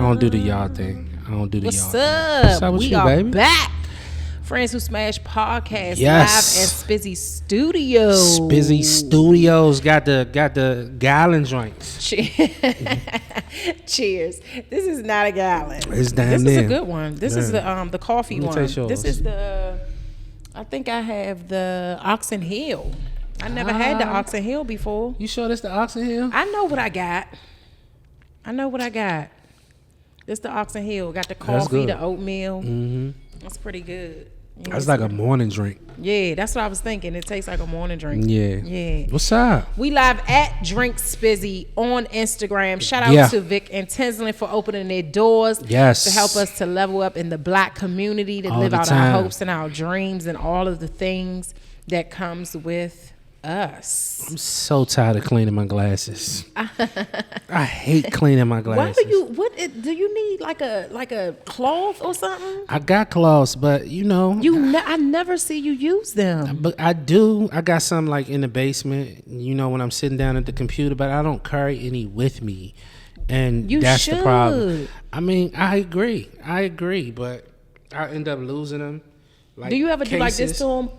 don't do the y'all thing. I don't do the What's y'all up? thing. What's up with We you, are baby? back. Friends Who Smash podcast Yes. live at Spizzy Studios. Spizzy Studios got the gallon joints. Cheers. This is not a gallon. It's damn This near. is a good one. This is the coffee Let me one. taste yours. This is I think I have the Oxen Hill. I never had the Oxen Hill before. You sure this the Oxen Hill? I know what I got. This the Oxen Hill. Got the coffee, the oatmeal. Mm-hmm. That's pretty good. That's like a morning drink. Yeah, that's what I was thinking. It tastes like a morning drink. Yeah. What's up? We live at Drink Spizzy on Instagram. Shout out to Vic and Tinsley for opening their doors. Yes. To help us to level up in the black community, to All live the out time. our hopes and our dreams and all of the things that comes with us. I'm so tired of cleaning my glasses. I hate cleaning my glasses. Do you need like a cloth or something? I got cloths, but I never see you use them. But I do. I got some like in the basement, when I'm sitting down at the computer, but I don't carry any with me. And that's the problem. I mean, I agree, but I end up losing them. Like, do you ever cases. do like this to them?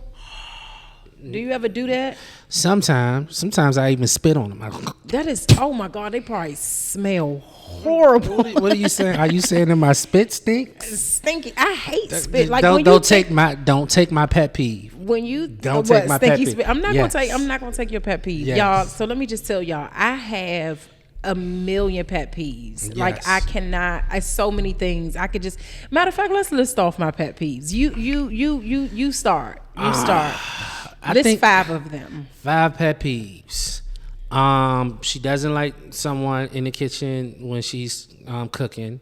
Do you ever do that? Sometimes I even spit on them. That is, oh my God, they probably smell horrible. What are you saying? Are you saying that my spit stinks? Stinky. I hate spit. Like don't take my pet peeve. When you take my pet peeve. Spit. I'm not gonna take your pet peeve, y'all. So let me just tell y'all, I have a million pet peeves. Yes. Like I cannot. So many things. I could just. Matter of fact, let's list off my pet peeves. You start. You start. List 5 of them. 5 pet peeves. She doesn't like someone in the kitchen when she's cooking.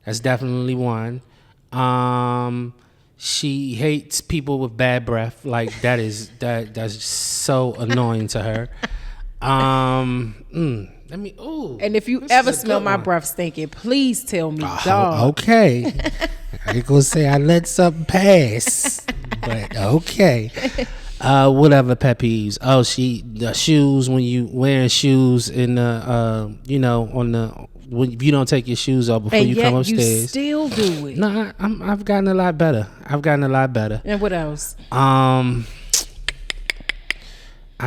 That's definitely one. She hates people with bad breath. Like that's so annoying to her. And if you ever smell my breath stinking, please tell me, dog. Okay. I ain't gonna say I let something pass, but okay. Whatever pet peeves. Oh, the shoes, when you wearing shoes in the when you don't take your shoes off before you come upstairs. You still do it. No, I've gotten a lot better. And what else? I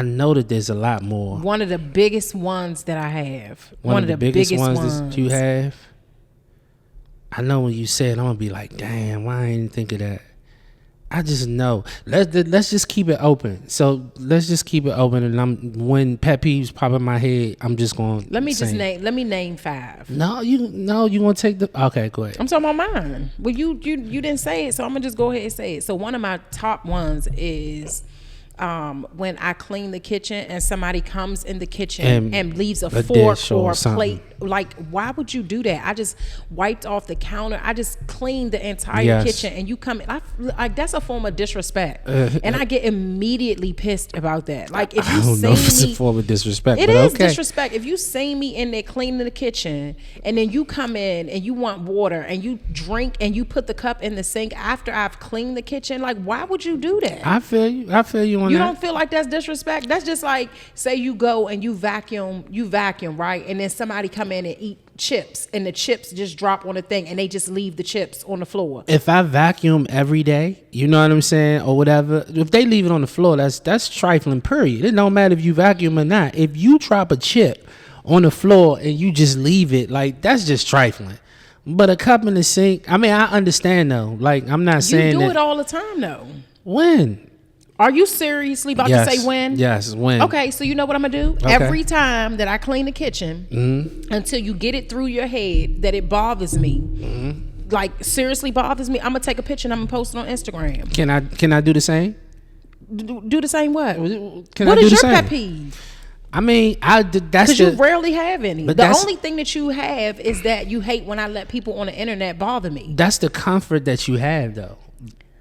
know that there's a lot more. One of the biggest ones that I have. One of the biggest ones that you have. I know when you say it, I'm gonna be like, damn, why I didn't think of that? I just know. Let's just keep it open. So let's just keep it open, and when pet peeves pop in my head, I'm just going. Let me name 5. No, you want to take the. Okay, go ahead. I'm talking about mine. Well, you didn't say it, so I'm gonna just go ahead and say it. So one of my top ones is when I clean the kitchen and somebody comes in the kitchen and leaves a fork or a plate. Like, why would you do that? I just wiped off the counter. I just cleaned the entire kitchen, and you come in. That's a form of disrespect, and I get immediately pissed about that. Like, if you I don't know if it's a form of disrespect. It but is okay. disrespect. If you see me in there cleaning the kitchen, and then you come in and you want water, and you drink, and you put the cup in the sink after I've cleaned the kitchen, like, why would you do that? I feel you on You that. don't feel like that's disrespect? That's just like, say you go and you vacuum, right? And then somebody come in and eat chips, and the chips just drop on the thing, and they just leave the chips on the floor. If I vacuum every day, you know what I'm saying, or whatever, if they leave it on the floor, that's trifling, period. It don't matter if you vacuum or not. If you drop a chip on the floor and you just leave it, like, that's just trifling. But a cup in the sink, I mean, I understand though. Like, I'm not saying you do that. it all the time though. When? Are you seriously about to say when? Yes, when. Okay, so you know what I'm gonna do? Okay. Every time that I clean the kitchen, until you get it through your head that it bothers me, like seriously bothers me, I'm gonna take a picture and I'm gonna post it on Instagram. Can I do the same? Do the same what? What is your pet peeve? I mean, that's because you rarely have any. But the only thing that you have is that you hate when I let people on the internet bother me. That's the comfort that you have, though.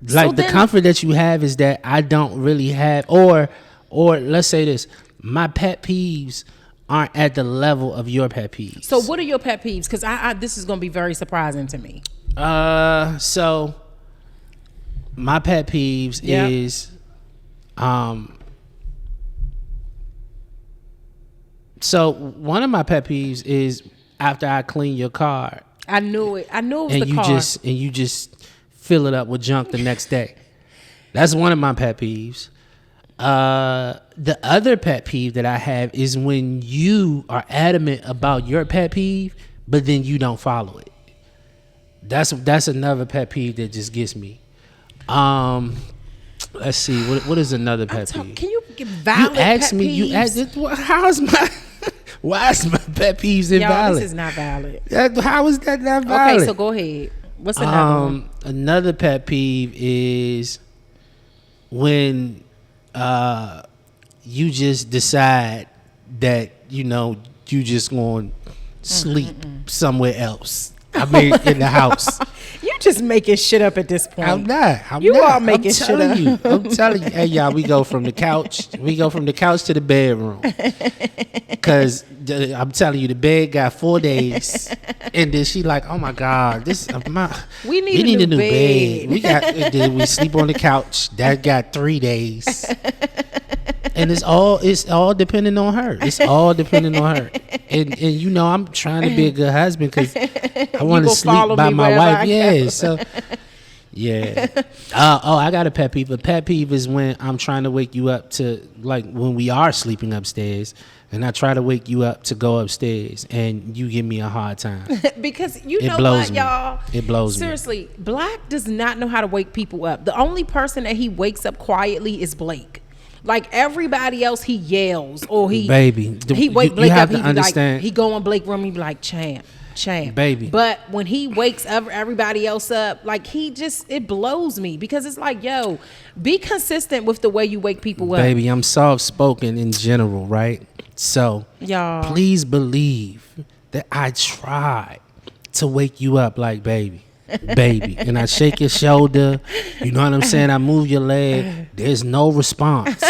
Like, the comfort that you have is that I don't really have, or let's say this, my pet peeves aren't at the level of your pet peeves. So what are your pet peeves? Because this is going to be very surprising to me. So my pet peeves is, so one of my pet peeves is after I clean your car I knew it. I knew it was and the you car. you just fill it up with junk the next day. That's one of my pet peeves. The other pet peeve that I have is when you are adamant about your pet peeve, but then you don't follow it. That's another pet peeve that just gets me. Let's see. What is another pet peeve? Can you give valid pet peeves? You asked me. How's my? Why is my pet peeves invalid? Y'all, this is not valid. How is that not valid? Okay, so go ahead. What's another one? Another pet peeve is when you just decide that you just going to sleep somewhere else. I mean, in the house. You just making shit up at this point. I'm not. You are making shit up. I'm telling you. Hey, y'all, we go from the couch. We go from the couch to the bedroom. Because I'm telling you, the bed got 4 days. And then she like, oh, my God. We need a new bed. We sleep on the couch. That got 3 days. And it's all depending on her. It's all depending on her. And I'm trying to be a good husband because I want to sleep by my wife. Yeah. So yeah. I got a pet peeve. A pet peeve is when I'm trying to wake you up to, like, when we are sleeping upstairs and I try to wake you up to go upstairs and you give me a hard time. Because you know what, y'all? It blows me. Seriously, Black does not know how to wake people up. The only person that he wakes up quietly is Blake. Like everybody else, he yells or he wake Blake up. He be like, he go in Blake room. He be like, champ, baby. But when he wakes everybody else up, like it blows me because it's like, yo, be consistent with the way you wake people up. Baby, I'm soft spoken in general, right? So, y'all, please believe that I tried to wake you up like baby. And I shake your shoulder, you know what I'm saying, I move your leg, there's no response.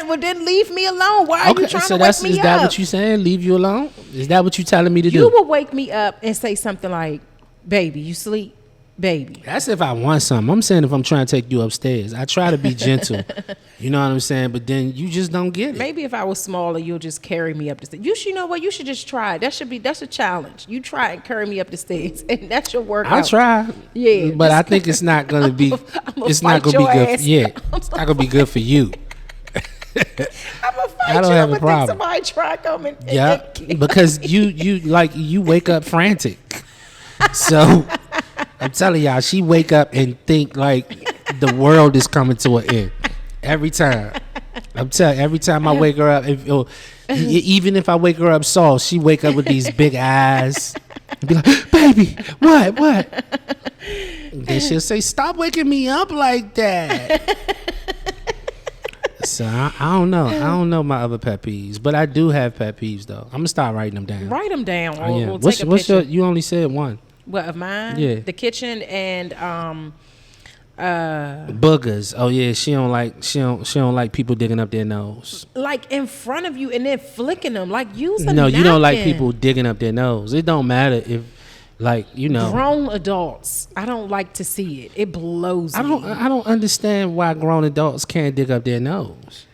Well, then leave me alone. Why are you trying to wake me up? Is that what you saying? Leave you alone? Is that what you telling me to do? You will wake me up and say something like, baby, you sleep? Baby. That's if I want something. I'm saying if I'm trying to take you upstairs. I try to be gentle. You know what I'm saying? But then you just don't get it. Maybe if I was smaller, you'll just carry me up the stairs. You know what? You should just try it. That's a challenge. You try and carry me up the stairs, and that's your workout. I'll try. Yeah. But I think it's not going to be, it's not going to be good. Yeah. It's not going to be good for you. I'm gonna fight I don't have a problem. Somebody try coming. Yeah. Because you wake up frantic. So I'm telling y'all, she wake up and think like the world is coming to an end every time. Every time I wake her up, even if I wake her up soft, she wake up with these big eyes and be like, baby, what? And then she'll say, stop waking me up like that. So I don't know. I don't know my other pet peeves, but I do have pet peeves though. I'm gonna start writing them down. Write them down. Oh, yeah. We'll take a picture. You only said one. What, of mine? Yeah. The kitchen and boogers. Oh yeah, she don't like people digging up their nose. Like in front of you and then flicking them. Like use a napkin. No, you don't like people digging up their nose. It don't matter if, like, grown adults. I don't like to see it. It blows me. I don't understand why grown adults can't dig up their nose.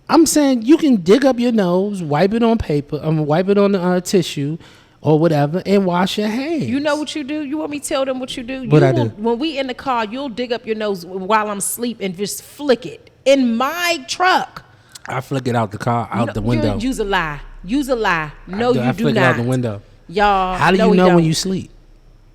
I'm saying you can dig up your nose, wipe it on paper, wipe it on the tissue or whatever, and wash your hands. You know what you do? You want me to tell them what you do? I do? When we in the car, you'll dig up your nose while I'm asleep and just flick it in my truck. I flick it out the car, out the window. Use a lie. No, you do not. I flick it out the window. Y'all, how do you know when you sleep?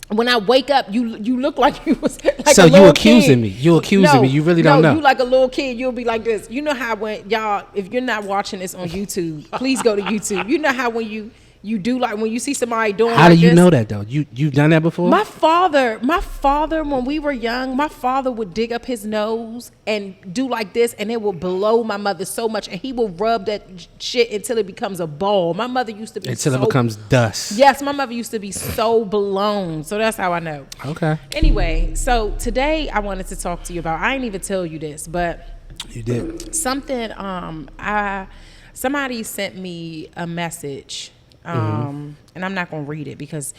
When I wake up, you look like you was like so a little you accusing kid. me. You accusing me. You really don't know. You like a little kid. You'll be like this. You know how when y'all, if you're not watching this on YouTube, please go to YouTube. You know how when you do, like when you see somebody doing how like do you know that though? You've done that before? My father, when we were young, my father would dig up his nose and do like this, and it would blow my mother so much, and he will rub that shit until it becomes a ball. My mother used to be it becomes dust. Yes, my mother used to be so blown. So that's how I know. Okay. Anyway, so today I wanted to talk to you about, I didn't even tell you this, but you did something. Somebody sent me a message. And I'm not going to read it because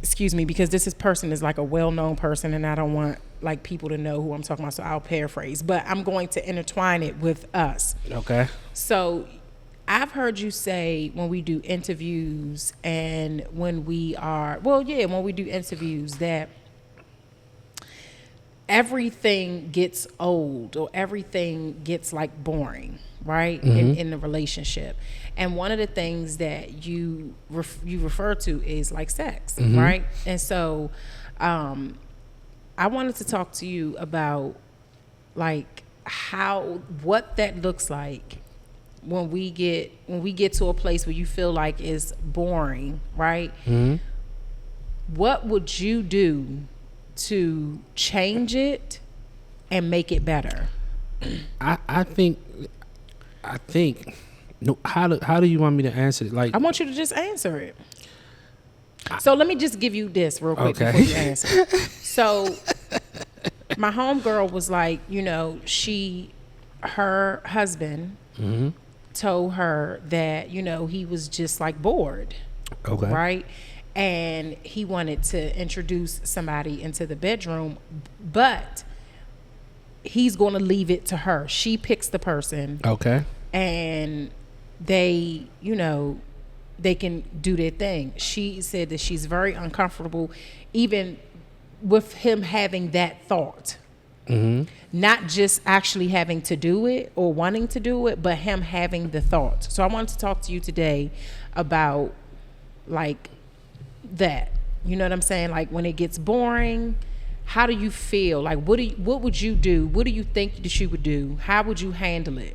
this person is like a well-known person and I don't want like people to know who I'm talking about, so I'll paraphrase, but I'm going to intertwine it with us. Okay. So I've heard you say when we do interviews and when we do interviews that everything gets old or everything gets like boring, right? In the relationship. And one of the things that you refer to is like sex, right? And so I wanted to talk to you about like what that looks like when we get to a place where you feel like it's boring, right? What would you do to change it and make it better? I think no, how do you want me to answer it? Like, I want you to just answer it. So let me just give you this real quick Okay. before you answer. So my homegirl was like, her husband told her that, he was just like bored. Okay. Right? And he wanted to introduce somebody into the bedroom, but he's going to leave it to her. She picks the person. Okay. And they, they can do their thing. She said that she's very uncomfortable even with him having that thought. Not just actually having to do it or wanting to do it, but him having the thought. So I wanted to talk to you today about like that. You know what I'm saying? Like when it gets boring, how do you feel? Like what would you do? What do you think that you would do? How would you handle it?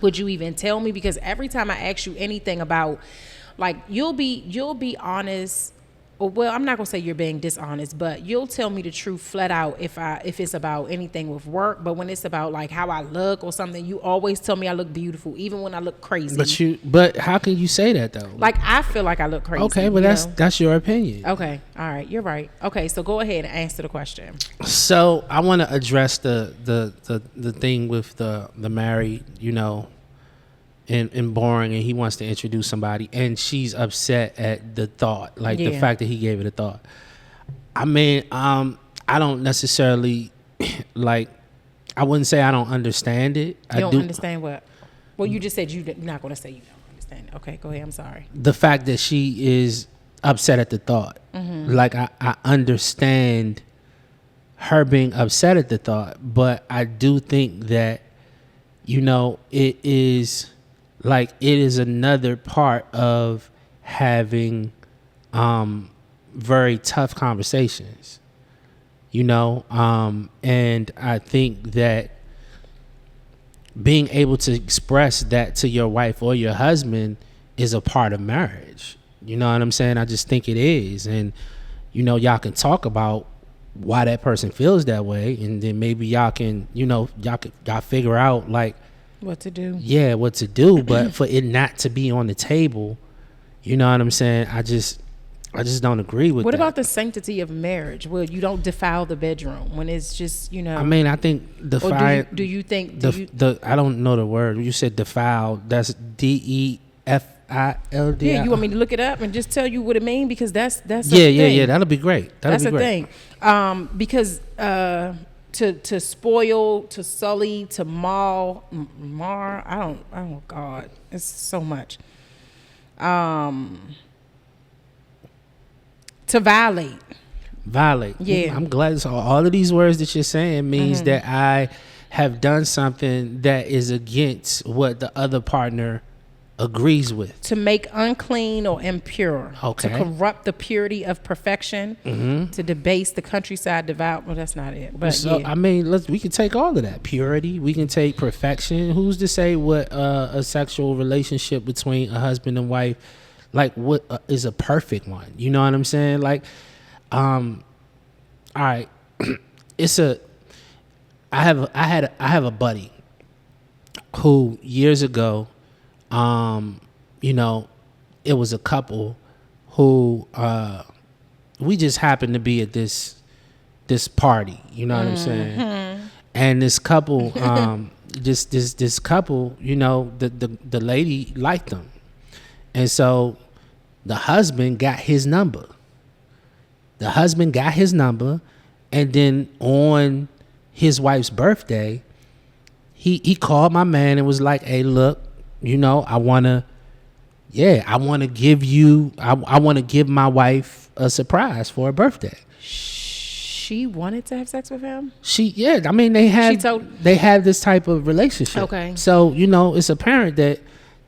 Would you even tell me? Because every time I ask you anything about, like, you'll be honest, or well, I'm not gonna say you're being dishonest, but you'll tell me the truth flat out if it's about anything with work. But when it's about like how I look or something, you always tell me I look beautiful, even when I look crazy. But how can you say that though? Like I feel like I look crazy. Okay, but that's your opinion. Okay, all right, you're right. Okay, so go ahead and answer the question. So I want to address the thing with the married, and boring, and he wants to introduce somebody, and she's upset at the thought, like the fact that he gave it a thought. I mean, I don't necessarily like. I wouldn't say I don't understand it. You don't understand what? Well, you just said you're not going to say you don't understand. Okay, go ahead. I'm sorry. The fact that she is upset at the thought. Like I understand her being upset at the thought, but I do think that it is another part of having very tough conversations, and I think that being able to express that to your wife or your husband is a part of marriage. You know what I'm saying? I just think it is. And y'all can talk about why that person feels that way, and then maybe y'all can y'all figure out like what to do. Yeah, what to do. But for it not to be on the table, you know what I'm saying? I just don't agree with that. What about the sanctity of marriage? Well, you don't defile the bedroom when it's just, I mean, I think defile. Do you think I don't know the word. You said defile. That's DEFILD. Yeah, you want me to look it up and just tell you what it means? Because that's yeah. That'll be great. That's the thing. Because to spoil, to sully, to mar. Oh God, it's so much. To violate. Yeah. I'm glad. So all of these words that you're saying means that I have done something that is against what the other partner agrees with. To make unclean or impure. Okay. To corrupt the purity of perfection. To debase the countryside devout. Well, that's not it. But so, yeah. I mean, we can take all of that. Purity. We can take perfection. Who's to say what a sexual relationship between a husband and wife, like what is a perfect one? You know what I'm saying? Like, all right, I have a buddy who years ago, it was a couple who we just happened to be at this party. You know what I'm saying? And this couple, this couple, the lady liked them, and so the husband got his number. And then on his wife's birthday, he called my man and was like, "Hey, look, I want to give you, I want to give my wife a surprise for her birthday. She wanted to have sex with him? I mean, they have this type of relationship. Okay. So, it's apparent that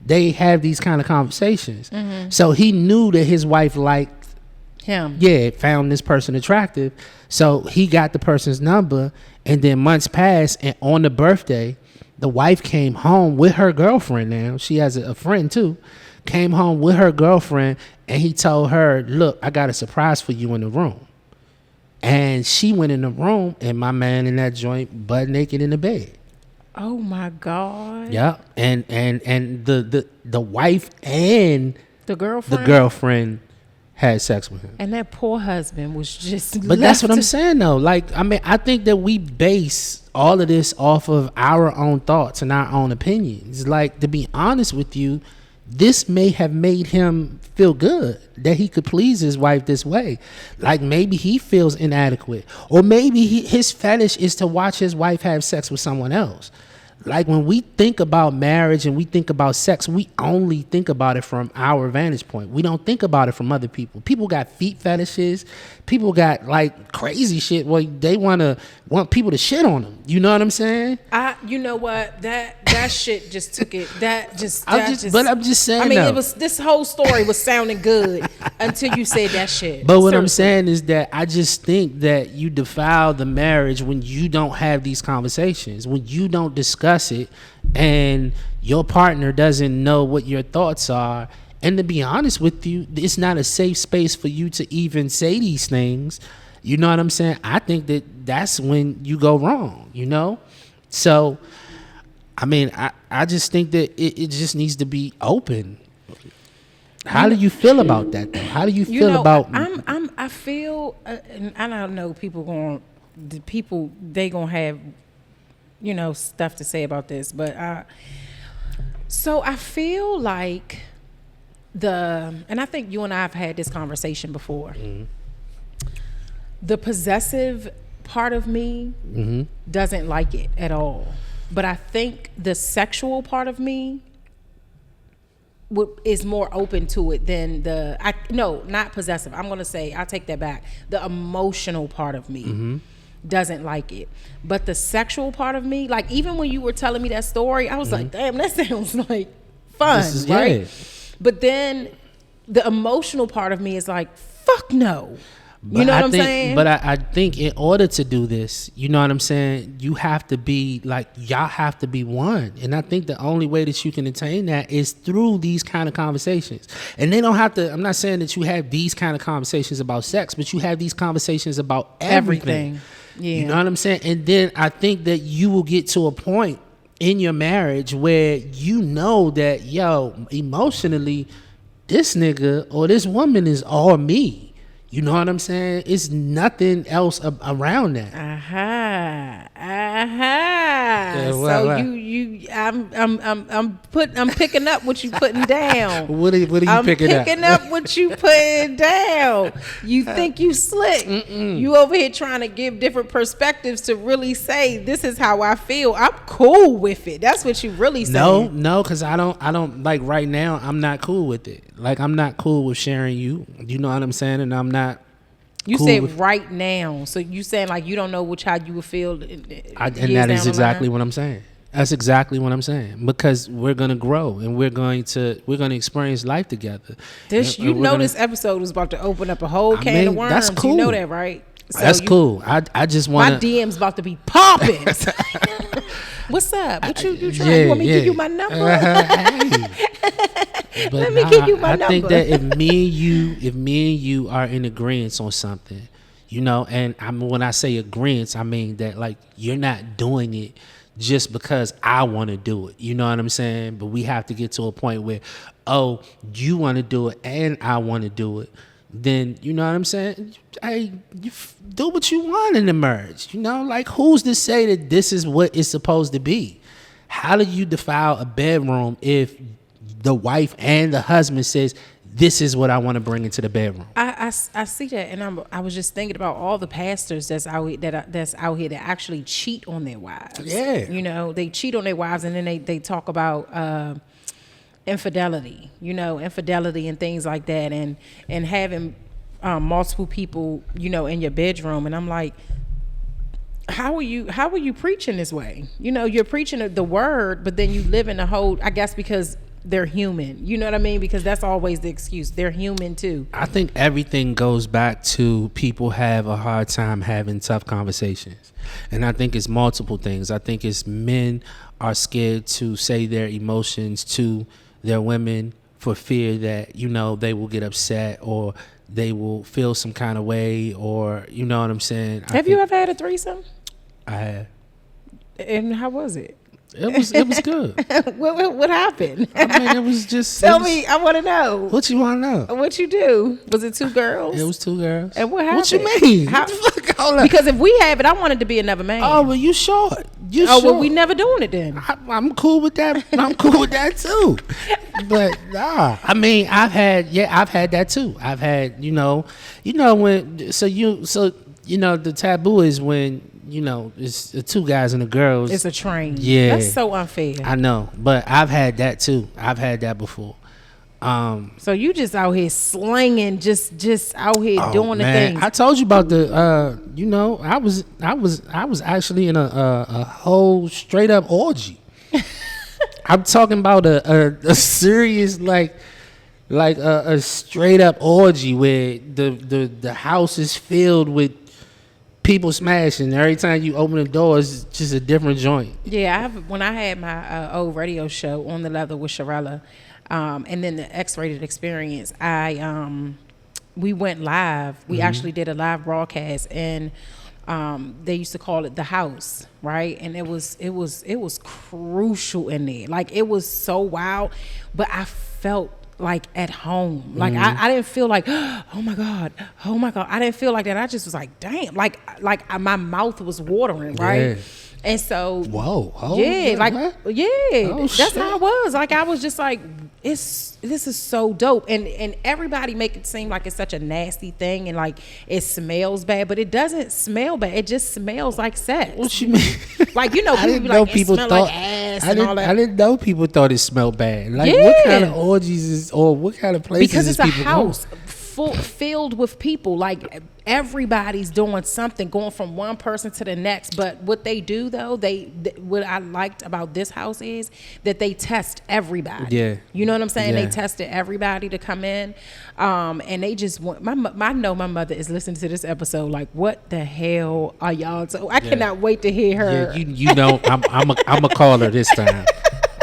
they have these kind of conversations. Mm-hmm. So he knew that his wife liked him. Yeah, found this person attractive. So he got the person's number, and then months passed, and on the birthday, the wife came home with her girlfriend now. She has a friend too. Came home with her girlfriend, and he told her, look, I got a surprise for you in the room. And she went in the room, and my man in that joint butt naked in the bed. Oh my God. Yeah. And the wife and the girlfriend had sex with him. And that poor husband was just But that's what I'm saying though. Like, I mean, I think that we base all of this off of our own thoughts and our own opinions. Like, to be honest with you, this may have made him feel good that he could please his wife this way. Like, maybe he feels inadequate, or maybe his fetish is to watch his wife have sex with someone else. Like, when we think about marriage and we think about sex, we only think about it from our vantage point. We don't think about it from other people. People got feet fetishes. People got like crazy shit. Well, they want people to shit on them. You know what I'm saying? You know what? That shit just took it. But I'm just saying. I mean, this whole story was sounding good until you said that shit. But what I'm saying is that I just think that you defile the marriage when you don't have these conversations, when you don't discuss it, and your partner doesn't know what your thoughts are. And to be honest with you, it's not a safe space for you to even say these things. You know what I'm saying? I think that's when you go wrong, So, I mean, I just think that it just needs to be open. How do you feel about that, though? How do you feel about... I feel, and I don't know, they gonna have, stuff to say about this, but so I feel like and I think you and I have had this conversation before. Mm-hmm. The possessive part of me mm-hmm. doesn't like it at all. But I think the sexual part of me is more open to it than not possessive. I'm going to say, I'll take that back. The emotional part of me mm-hmm. doesn't like it. But the sexual part of me, like even when you were telling me that story, I was mm-hmm. like, damn, that sounds like fun, right? Yeah. But then the emotional part of me is like, fuck no. You know what I'm saying? But I think in order to do this, you know what I'm saying, you have to be like, y'all have to be one. And I think the only way that you can attain that is through these kind of conversations. And they don't have to, I'm not saying that you have these kind of conversations about sex, but you have these conversations about everything. Yeah. You know what I'm saying? And then I think that you will get to a point in your marriage where you know that, emotionally, this nigga or this woman is all me. You know what I'm saying? It's nothing else around that. Yeah, so I'm picking up what you putting down. What are you picking up? I'm picking up what you putting down. You think you slick. You over here trying to give different perspectives to really say this is how I feel. I'm cool with it. That's what you really saying. No, because I don't like right now. I'm not cool with it. Like, I'm not cool with sharing you. You know what I'm saying? And I'm not. You said right now, so you saying like you don't know how you would feel. And that is exactly what I'm saying. That's exactly what I'm saying, because we're gonna grow and we're going to experience life together. This episode was about to open up a whole can of worms. That's cool. You know that, right? So that's cool. I just want my DM's about to be popping. What's up? What you trying? You want me to give you my number? Let me give you my number. I think that if me and you are in agreement on something, and when I say agreement, I mean that like you're not doing it just because I want to do it. You know what I'm saying? But we have to get to a point where, you want to do it and I want to do it. Then, you know what I'm saying? Hey, you do what you want in the marriage. Like, who's to say that this is what it's supposed to be? How do you defile a bedroom if the wife and the husband says, this is what I want to bring into the bedroom? I see that, and I was just thinking about all the pastors that's out here that actually cheat on their wives. Yeah, they cheat on their wives, and then they talk about infidelity, infidelity and things like that, and having multiple people, in your bedroom. And I'm like, how are you preaching this way? You're preaching the word, but then you live in a whole, I guess because they're human. You know what I mean? Because that's always the excuse. They're human too. I think everything goes back to people have a hard time having tough conversations. And I think it's multiple things. I think it's men are scared to say their emotions to their women for fear that, they will get upset or they will feel some kind of way, or, you know what I'm saying? Have you ever had a threesome? I have. And how was it? It was good. What happened? I mean, it was just. Tell me, I want to know. What you want to know? What you do? Was it 2 girls? It was 2 girls. And what happened? What you mean? Because if we have it, I wanted to be another man. Oh, well, you short. Well, we never doing it then. I'm cool with that. I'm cool with that too. But nah, I mean, I've had that too. I've had, the taboo is when, it's the 2 guys and the girls. It's a train. Yeah. That's so unfair. I know, but I've had that too. I've had that before. So you just out here slinging, just out here doing the things. I told you about the, I was actually in a whole straight up orgy. I'm talking about a serious like a straight up orgy where the house is filled with people smashing. Every time you open the door, it's just a different joint. Yeah, when I had my old radio show On the Leather with Sharella, and then the X-Rated Experience, we went live. We actually did a live broadcast, and they used to call it The House, right? And it was crucial in there. Like, it was so wild, but I felt like at home. Like, I didn't feel like, oh my God. I didn't feel like that. I just was like, damn. Like my mouth was watering, right? Yeah. And so, whoa, yeah, like, what? Yeah, that's shit. how I was. Like, I was just like, this is so dope, and everybody make it seem like it's such a nasty thing and like it smells bad, but it doesn't smell bad. It just smells like sex. What you mean? Like, people be like, it smell like ass and all that. I didn't know people thought it smelled bad. Like, yeah. What kind of orgies is, or what kind of places? Because it's is a people house going? filled with people. Like, everybody's doing something, going from one person to the next. But what they do though, what I liked about this house is that they test everybody. Yeah, you know what I'm saying? Yeah. They tested everybody to come in, and they just want. I know my mother is listening to this episode. Like, what the hell are y'all? So I cannot wait to hear her. Yeah, I'm a call her this time.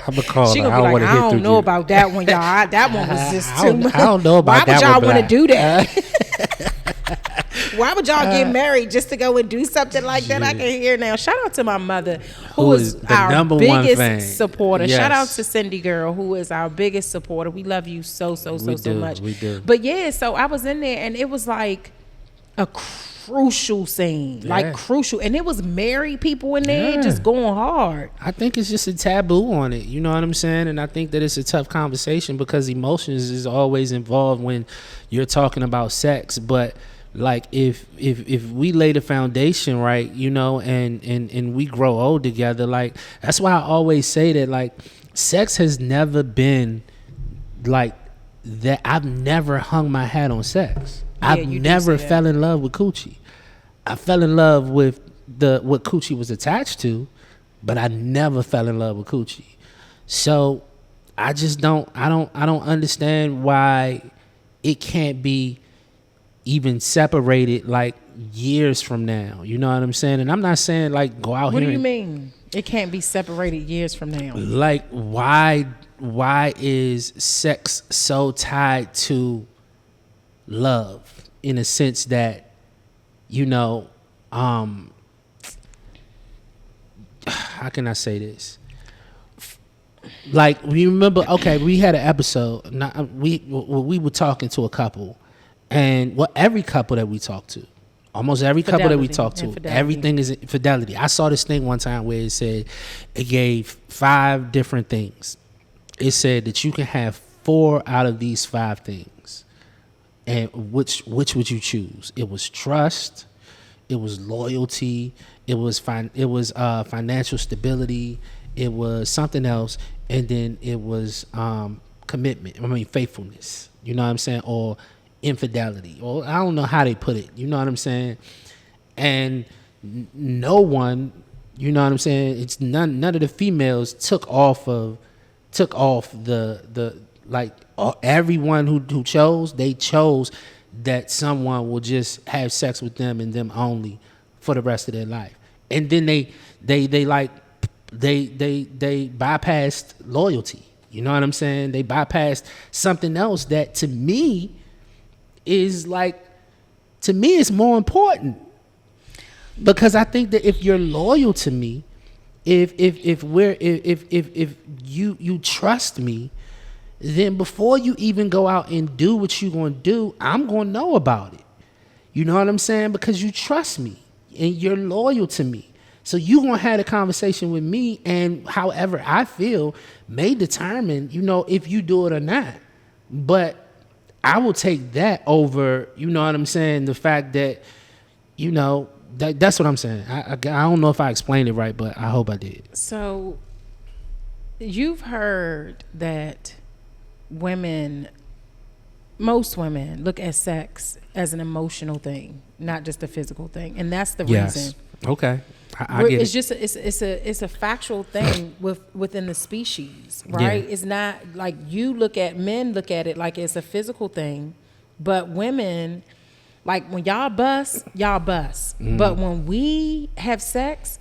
I'm a caller. She gonna be like, I don't know about that one, y'all. That one was just too much. I don't know about that one. Why would y'all want to do that? Why would y'all get married just to go and do something like that? I can hear now. Shout out to my mother, who is our biggest supporter. Yes. Shout out to Cindy Girl, who is our biggest supporter. We love you so much. We do. But yeah, so I was in there, and it was like a crucial scene, like crucial, and it was married people in there just going hard. I think it's just a taboo on it, you know what I'm saying? And I think that it's a tough conversation because emotions is always involved when you're talking about sex. But like, if we lay the foundation right, and we grow old together, like, that's why I always say that, like, sex has never been like that. I've never hung my hat on sex. I've never fell in love with coochie. I fell in love with what coochie was attached to, but I never fell in love with coochie. So I just don't understand why it can't be even separated like years from now. You know what I'm saying? And I'm not saying like go out here. What do you mean? It can't be separated years from now. Like, why is sex so tied to love in a sense that, how can I say this? Like, we remember, okay, we had an episode, we were talking to a couple, and every couple that we talk to, almost every couple that we talk to, everything is infidelity. I saw this thing one time where it said, it gave 5 different things. It said that you can have 4 out of these 5 things. And which would you choose? It was trust, it was loyalty, it was financial stability, it was something else, and then it was commitment. I mean, faithfulness. You know what I'm saying? Or infidelity. Or I don't know how they put it. You know what I'm saying? And no one, you know what I'm saying? It's none of the females took off the like everyone who chose, they chose that someone will just have sex with them and them only for the rest of their life. And then they bypassed loyalty. You know what I'm saying? They bypassed something else that to me is more important. Because I think that if you're loyal to me, if you trust me, then before you even go out and do what you're going to do, I'm going to know about it. You know what I'm saying? Because you trust me and you're loyal to me. So you going to have a conversation with me, and however I feel may determine, you know, if you do it or not. But I will take that over, you know what I'm saying, the fact that, you know, that's what I'm saying. I don't know if I explained it right, but I hope I did. So you've heard that most women look at sex as an emotional thing, not just a physical thing. And that's the reason. Okay. I get it's it. Just it's a factual thing within the species, right? Yeah. It's not like men look at it like it's a physical thing, but women, like when y'all bust. Mm. But when we have sex,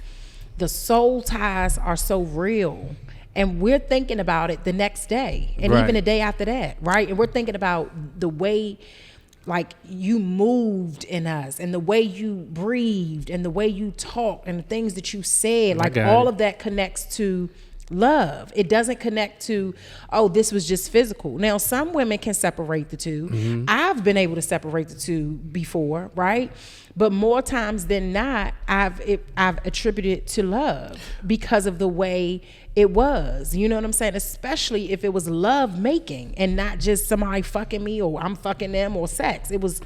the soul ties are so real. And we're thinking about it the next day and even the day after that, right? And we're thinking about the way like you moved in us and the way you breathed and the way you talked and the things that you said, like all of that connects to love. It doesn't connect to, oh, this was just physical. Now, some women can separate the two. Mm-hmm. I've been able to separate the two before, right? But more times than not, I've attributed it to love because of the way it was. You know what I'm saying? Especially if it was love making and not just somebody fucking me or I'm fucking them or sex. It was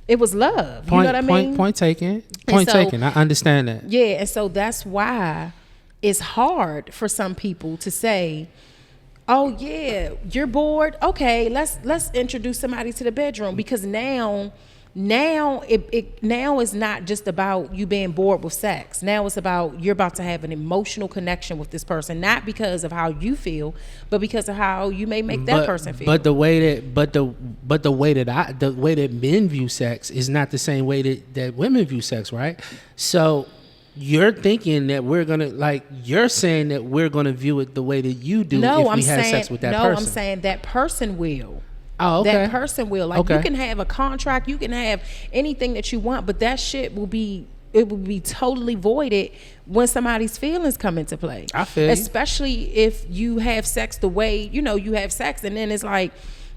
love. You know what I mean? Point taken. I understand that. Yeah, and so that's why it's hard for some people to say, oh yeah, you're bored. Okay, let's introduce somebody to the bedroom, because now it's not just about you being bored with sex. Now it's about you're about to have an emotional connection with this person, not because of how you feel, but because of how you may make that person feel. But the way that men view sex is not the same way that women view sex, right? So you're thinking that you're saying that we're gonna view it the way that you do if we have sex with that person. No, I'm saying that person will. Oh, okay. That person will. Like, you can have a contract, you can have anything that you want, but that shit will be totally voided when somebody's feelings come into play. I feel you. Especially if you have sex the way, you have sex, and then it's like,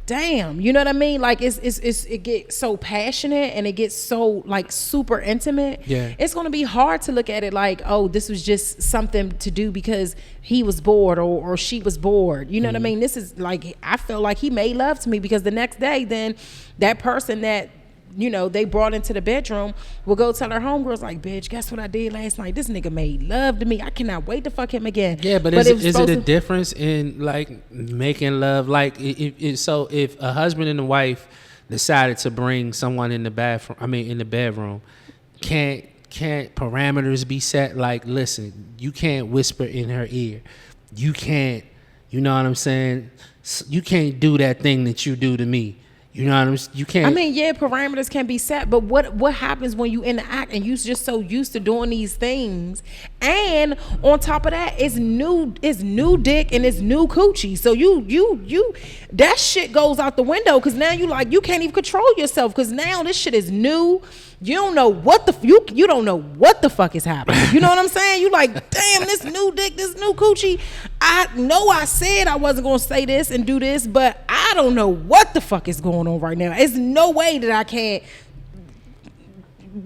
damn, you know what I mean? Like it gets so passionate and it gets so like super intimate. Yeah. It's gonna be hard to look at it like, oh, this was just something to do because he was bored or she was bored. You know what I mean? This is like, I felt like he made love to me, because the next day then that person that they brought into the bedroom will go tell her homegirls like, bitch, guess what I did last night? This nigga made love to me. I cannot wait to fuck him again. Yeah, but is it a difference in like making love? Like if a husband and a wife decided to bring someone in the bedroom, can't parameters be set? Like, listen, you can't whisper in her ear. You can't, you know what I'm saying? You can't do that thing that you do to me. You know what I'm saying? You can't. I mean, yeah, parameters can be set, but what happens when you interact and you just so used to doing these things, and on top of that, it's new dick and it's new coochie. So you that shit goes out the window, because now you can't even control yourself, because now this shit is new. You don't know what you don't know what the fuck is happening. You know what I'm saying? You like, damn, this new dick, this new coochie. I know I said I wasn't gonna say this and do this, but I don't know what the fuck is going on right now. There's no way that I can't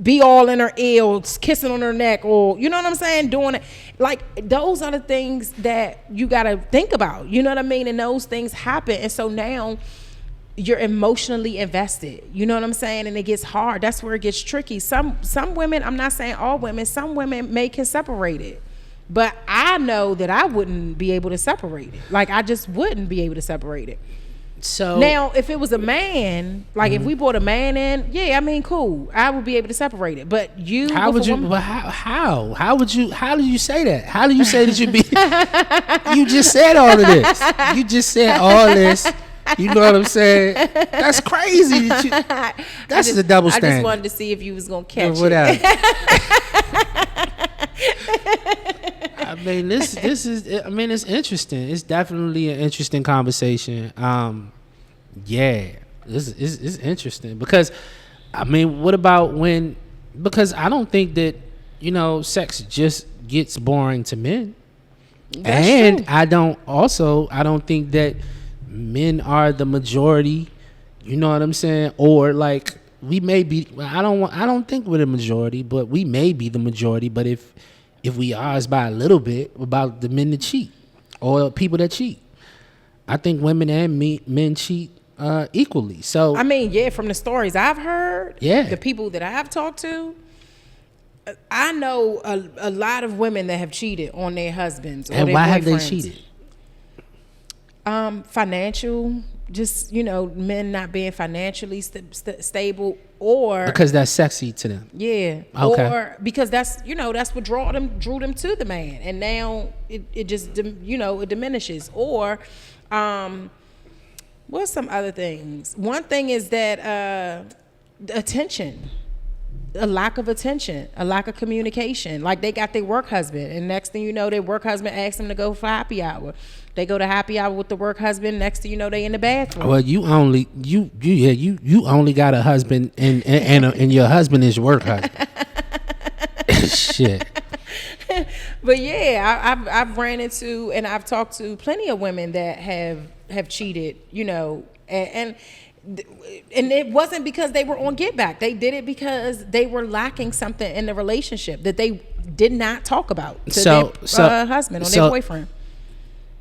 be all in her ear or kissing on her neck, or you know what I'm saying, doing it. Like, those are the things that you gotta think about. You know what I mean? And those things happen, and so now you're emotionally invested. You know what I'm saying? And it gets hard. That's where it gets tricky. Some women, I'm not saying all women, some women can separate it. But I know that I wouldn't be able to separate it. Like, I just wouldn't be able to separate it. So now, if it was a man, like if we brought a man in, yeah, I mean, cool, I would be able to separate it. But you, how would you? But how would you? How do you say that? How do you say that you be? You just said all of this. You just said all this. You know what I'm saying? That's crazy. That's the double standard. I just wanted to see if you was gonna catch it. I mean, this is. I mean, it's interesting. It's definitely an interesting conversation. Yeah, this is interesting because, I mean, what about when? Because I don't think that sex just gets boring to men, and true. I don't think that men are the majority. You know what I'm saying? Or like we may be. I don't think we're the majority, but we may be the majority. But if we are, it's by a little bit about the men that cheat or people that cheat. I think women and men cheat equally. So I mean, yeah, from the stories I've heard, yeah, the people that I have talked to, I know a lot of women that have cheated on their husbands. Or and their why boyfriends. Have they cheated? Financial, just men not being financially stable, or because that's sexy to them. Yeah, okay. Or because that's what drew them to the man, and now it just it diminishes. Or what's some other things? One thing is that attention. A lack of attention, a lack of communication. Like they got their work husband, and next thing you know, their work husband asks them to go for happy hour. They go to happy hour with the work husband. Next thing you know, they in the bathroom. Well, you only got a husband, and your husband is your work husband. Shit. But yeah, I've ran into and I've talked to plenty of women that have cheated. And it wasn't because they were on get back. They did it because they were lacking something in the relationship that they did not talk about to their husband or their boyfriend.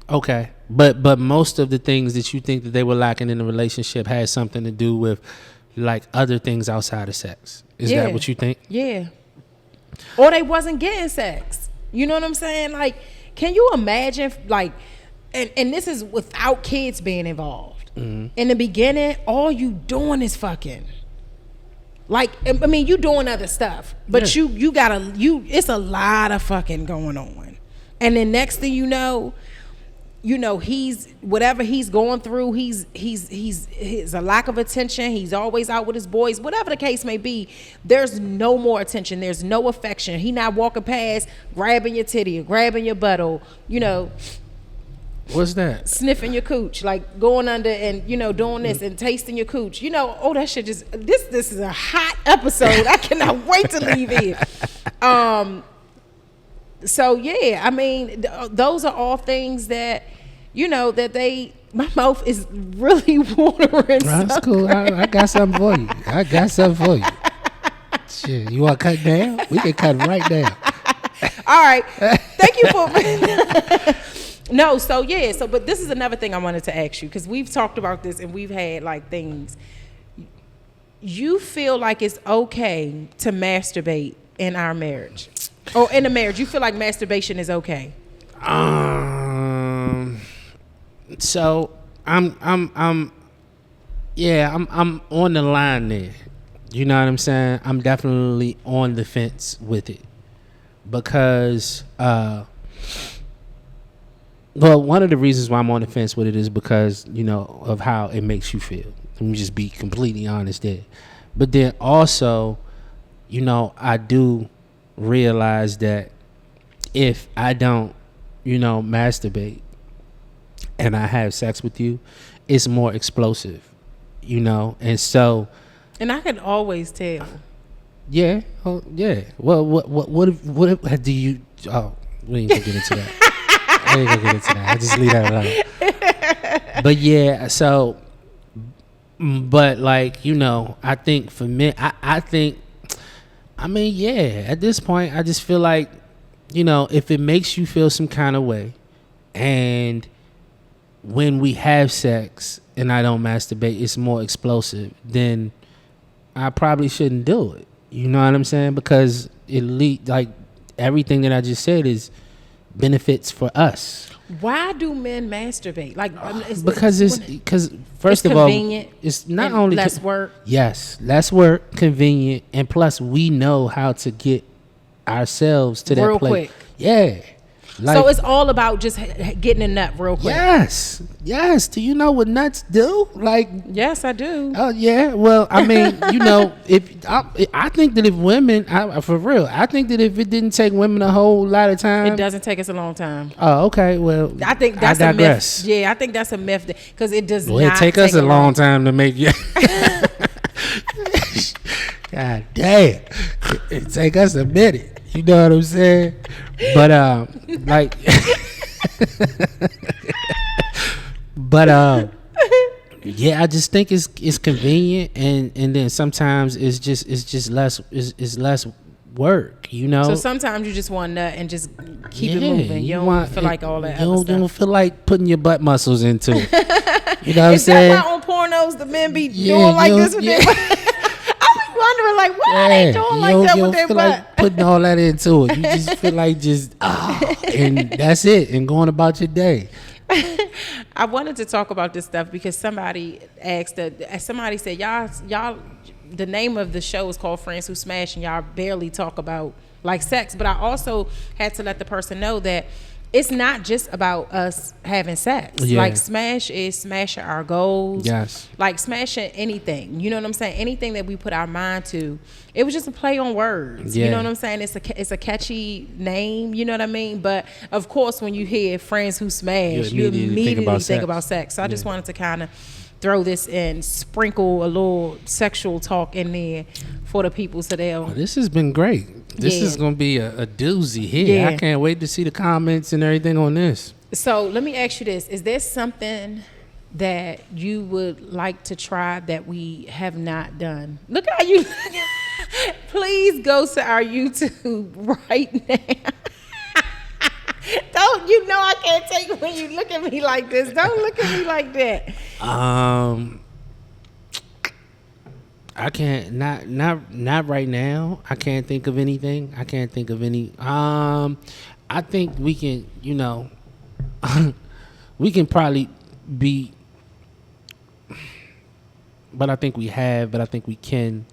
Okay, but most of the things that you think that they were lacking in the relationship had something to do with like other things outside of sex. Is that what you think? Yeah. Or they wasn't getting sex. You know what I'm saying? Like, can you imagine like, and this is without kids being involved. Mm-hmm. In the beginning, all you doing is fucking. Like, I mean, you doing other stuff, but yeah. It's a lot of fucking going on. And then next thing you know, he's whatever he's going through, he's a lack of attention. He's always out with his boys, whatever the case may be. There's no more attention. There's no affection. He not walking past, grabbing your titty or grabbing your butthole, What's that? Sniffing your cooch, like going under and doing this and tasting your cooch. That shit just this is a hot episode. I cannot wait to leave here. So yeah, I mean, those are all things that that my mouth is really watering. That's cool. I got something for you. Shit, you want to cut down? We can cut right down. All right. Thank you for. No, so yeah, but this is another thing I wanted to ask you, because we've talked about this and we've had like things. You feel like it's okay to masturbate in our marriage, or in a marriage? You feel like masturbation is okay? So I'm on the line there. You know what I'm saying? I'm definitely on the fence with it because. Well, one of the reasons why I'm on the fence with it is because, of how it makes you feel. Let me just be completely honest there. But then also, I do realize that if I don't, masturbate and I have sex with you, it's more explosive, and so. And I can always tell. Yeah. Oh, yeah. Well, what if do you, we ain't gonna get into that. I ain't gonna get into that. I just leave that alone. But yeah, so, but like, I think for me, I mean, yeah, at this point, I just feel like, if it makes you feel some kind of way, and when we have sex and I don't masturbate, it's more explosive, then I probably shouldn't do it. You know what I'm saying? Because like everything that I just said is benefits for us. Why do men masturbate? Like Because first of all, it's not only less work. Yes, less work, convenient, and plus we know how to get ourselves to that real place. Quick. Yeah. Like, so it's all about just getting a nut real quick. Yes. Do you know what nuts do? Like, yes, I do. Oh yeah. Well, I mean, you know, if I think that if women, for real, I think that if it didn't take women a whole lot of time, it doesn't take us a long time. Oh, okay. Well, I think that's a myth. Yeah, I think that's a myth because it does not. It take us a long time to make you. God damn, it take us a minute. You know what I'm saying? But like, yeah, I just think it's convenient, and then sometimes it's just less work, you know. So sometimes you just want nut and just keep it moving. You don't feel like all that other stuff. You don't feel like putting your butt muscles into it. You know what I'm saying? Is that why on pornos the men be doing like this with their butt? Wondering like what are they doing like that with their butt? Like putting all that into it. You just feel like and that's it, and going about your day. I wanted to talk about this stuff because somebody asked that. Somebody said y'all. The name of the show is called Friends Who Smash, and y'all barely talk about like sex. But I also had to let the person know that it's not just about us having sex. Yeah. Like Smash is smashing our goals. Yes. Like smashing anything. You know what I'm saying? Anything that we put our mind to. It was just a play on words. Yeah. You know what I'm saying? It's a catchy name. You know what I mean? But of course, when you hear Friends Who Smash, you immediately think about sex. So I just wanted to kind of throw this in, sprinkle a little sexual talk in there for the people so they'll. This has been great. This is going to be a doozy here. Yeah. I can't wait to see the comments and everything on this. So let me ask you this. Is there something that you would like to try that we have not done? Look how you please go to our YouTube right now. Don't, you know I can't take it when you look at me like this. Don't look at me like that. I can't not right now. I can't think of anything. I can't think of any. I think we can, you know, we can probably be, but I think we have, but I think we can,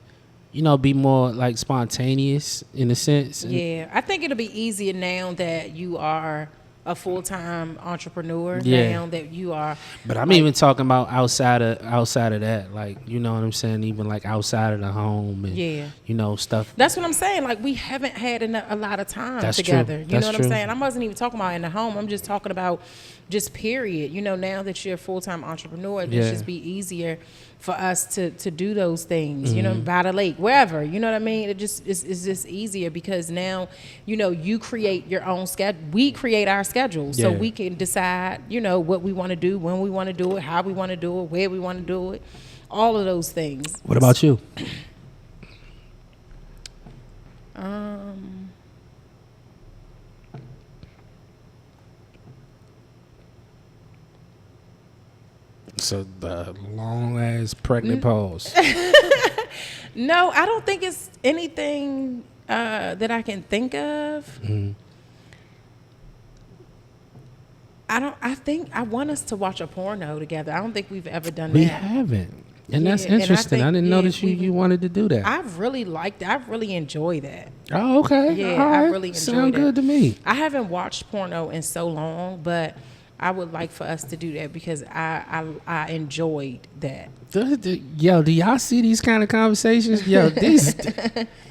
you know, be more like spontaneous in a sense. Yeah, I think it'll be easier now that you are a full-time entrepreneur. Now that you are. But I'm even talking about outside of that, like, you know what I'm saying, even like outside of the home and you know, stuff. That's what I'm saying. Like, we haven't had a lot of time together. True. You know what I'm saying? I wasn't even talking about in the home. I'm just talking about just period. You know, now that you're a full-time entrepreneur, it just be easier for us to do those things, you know, by the lake, wherever, you know what I mean? It just it's just easier because now, you know, you create your own schedule. We create our schedule, so we can decide, you know, what we want to do, when we want to do it, how we want to do it, where we want to do it, all of those things. What about you? So the long ass pregnant pause. No, I don't think it's anything that I can think of. I think I want us to watch a porno together. I don't think we've ever done that. We haven't. And that's interesting. I didn't know that you wanted to do that. I've really liked it. I really enjoy that. Oh, okay. Yeah, I really enjoy it. Sound good to me. I haven't watched porno in so long, but I would like for us to do that because I enjoyed that. Yo, do y'all see these kind of conversations? Yo, these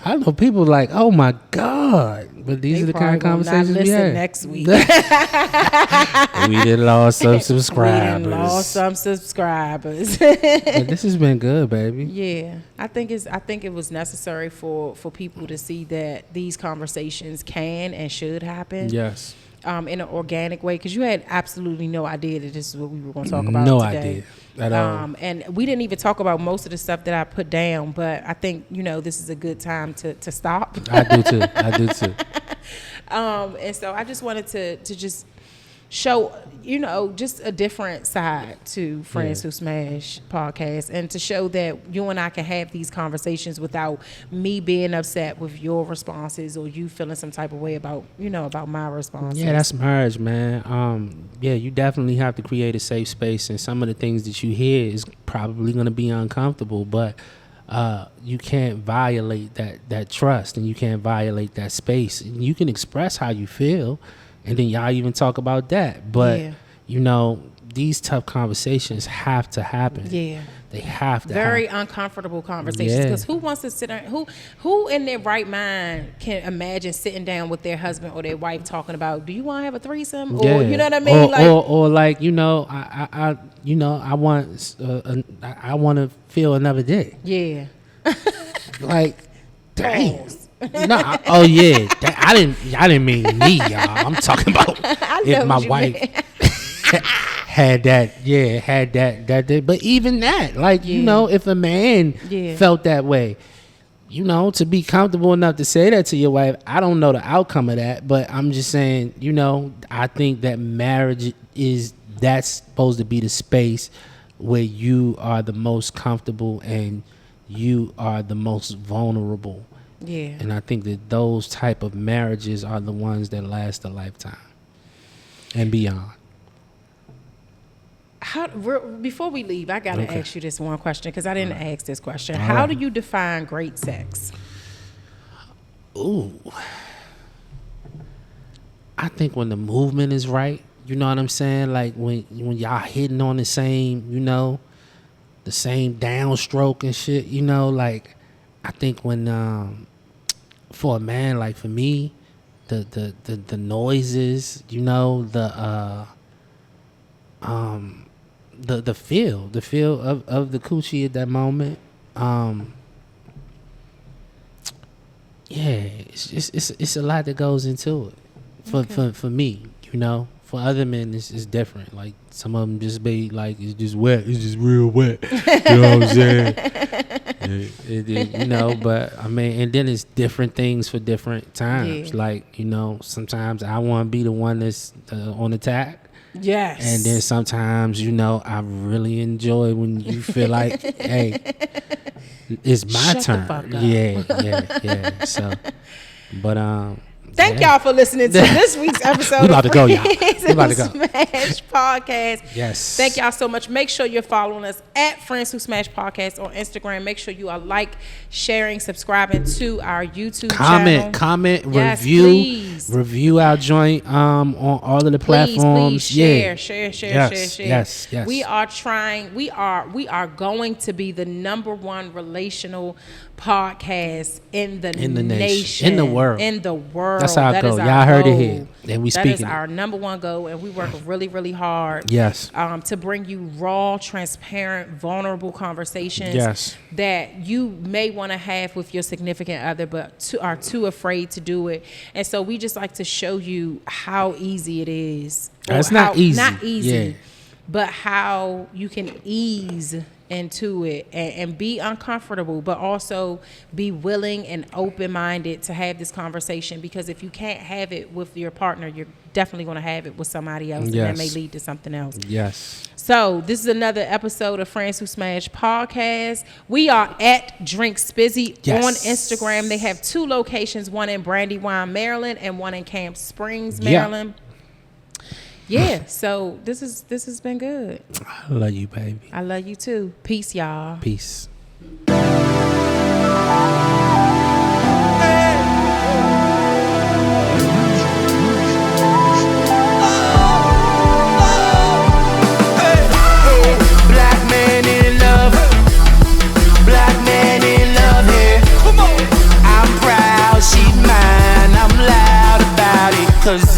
I know people like, oh my God, but these are the kind of conversations we had next week. We done lost some subscribers. But this has been good, baby. Yeah, I think it was necessary for people to see that these conversations can and should happen. Yes. In an organic way, because you had absolutely no idea that this is what we were going to talk about today. No idea at all. And we didn't even talk about most of the stuff that I put down, but I think, you know, this is a good time to stop. I do too. And so I just wanted to just show, just a different side to Friends Who Smash podcast, and to show that you and I can have these conversations without me being upset with your responses or you feeling some type of way about my responses. Yeah, that's marriage, man. You definitely have to create a safe space, and some of the things that you hear is probably going to be uncomfortable, but you can't violate that trust, and you can't violate that space. And you can express how you feel, and then y'all even talk about that. But, these tough conversations have to happen. Yeah. They have to Very uncomfortable conversations. Because who wants to sit down? Who in their right mind can imagine sitting down with their husband or their wife talking about, do you want to have a threesome? Or, you know what I mean? I want to feel another dick. Yeah. Like, damn. I didn't mean me, y'all. I'm talking about if my wife had that day. But even that, if a man felt that way, to be comfortable enough to say that to your wife, I don't know the outcome of that, but I'm just saying, I think that marriage that's supposed to be the space where you are the most comfortable and you are the most vulnerable. Yeah. And I think that those type of marriages are the ones that last a lifetime and beyond. Before we leave, I got to ask you this one question, because I didn't ask this question. How do you define great sex? Ooh. I think when the movement is right, you know what I'm saying? Like when y'all hitting on the same, the same downstroke and shit, I think when for a man, like for me, the noises, the feel of the coochie at that moment, it's a lot that goes into it for me, For other men, it's different. Like some of them just be like, it's just wet. It's just real wet. You know what I'm saying? But I mean, and then it's different things for different times. Yeah. Like, sometimes I want to be the one that's on attack. Yes. And then sometimes, I really enjoy when you feel like, hey, it's my turn. The fuck up. Yeah. So, but Thank y'all for listening to this week's episode. We about to go, y'all. We about to go. Smash Podcast. Yes. Thank y'all so much. Make sure you're following us at Friends Who Smash Podcast on Instagram. Make sure you are sharing, subscribing to our YouTube channel. Comment, yes, review our joint on all of the platforms. Please share. Yes. We are going to be the #1 relational podcast in the nation, in the world. That's how it goes. Y'all heard it here. And we speaking. That is our #1 goal, and we work really, really hard. Yes. To bring you raw, transparent, vulnerable conversations. Yes. That you may want to have with your significant other, but are too afraid to do it. And so we just like to show you how easy it is. It's not easy. Not easy, but how you can ease into it and be uncomfortable, but also be willing and open-minded to have this conversation, because if you can't have it with your partner, you're definitely going to have it with somebody else. And that may lead to something else. Yes. So this is another episode of Friends Who Smash Podcast. We are at Drink Spizzy on Instagram. They have 2 locations, one in Brandywine, Maryland, and one in Camp Springs, Maryland. Yeah, so this has been good. I love you, baby. I love you too. Peace, y'all. Peace. Cause